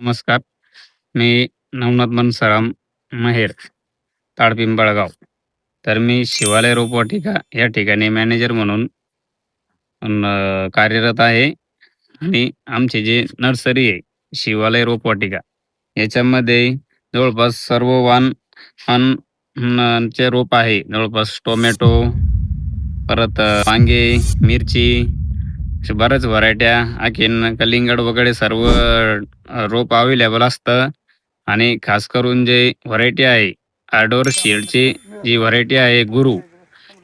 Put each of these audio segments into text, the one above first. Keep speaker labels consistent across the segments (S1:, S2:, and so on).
S1: नमस्कार. मी नवनाथ मनसराम महेर, ताडपिंपळगाव. तर मी शिवालय रोपवाटिका या ठिकाणी मॅनेजर म्हणून कार्यरत आहे आणि आमची जी नर्सरी आहे, शिवालय रोपवाटिका याच्यामध्ये जवळपास सर्व वाण चे रोप आहे. जवळपास टोमॅटो, परत वांगे, मिरची अशा बऱ्याच व्हरायट्या, आणखीन कलिंगड वगैरे सर्व रोप अवेलेबल असतं. आणि खास करून जे व्हरायटी आहे, आडोर शेडची जी व्हरायटी आहे गुरु,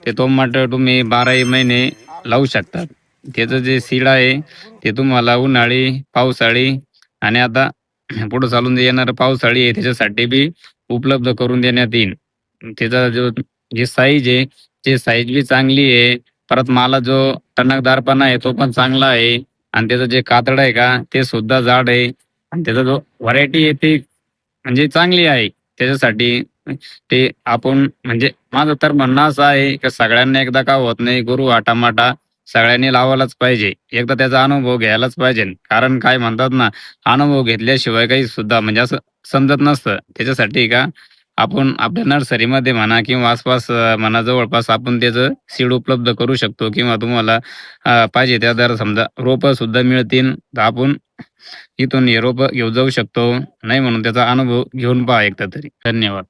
S1: ते टोमॅटो तुम्ही 12ही महिने लावू शकतात. त्याचं जे सीड आहे, ते तुम्हाला उन्हाळी, पावसाळी आणि आता पुढे चालून जे येणारं पावसाळी आहे त्याच्यासाठी बी उपलब्ध करून देण्यात येईल. त्याचा जी साईज आहे, ते साईज बी चांगली आहे. परत माला जो टणकदारपणा आहे तो पण चांगला आहे आणि त्याचं जे कातड आहे का, ते सुद्धा जाड आहे आणि त्याचा जो व्हरायटी आहे ती म्हणजे चांगली आहे. त्याच्यासाठी ते आपण म्हणजे माझं तर म्हणणं असं आहे, की सगळ्यांना एकदा का होत नाही गुरु हा टमाटा सगळ्यांनी लावायलाच पाहिजे. एकदा त्याचा अनुभव घ्यायलाच पाहिजे. कारण काय म्हणतात ना, अनुभव घेतल्याशिवाय काही सुद्धा म्हणजे असं समजत नसतं. त्याच्यासाठी का आपण आपल्या नर्सरीमध्ये म्हणा किंवा आसपास म्हणा जवळपास आपण त्याचं सीड उपलब्ध करू शकतो किंवा तुम्हाला पाहिजे त्या दर समजा रोपं सुद्धा मिळतील. तर आपण इथून हे रोपं घेऊन जाऊ शकतो. नाही म्हणून त्याचा अनुभव घेऊन पहा एकदा तरी. धन्यवाद.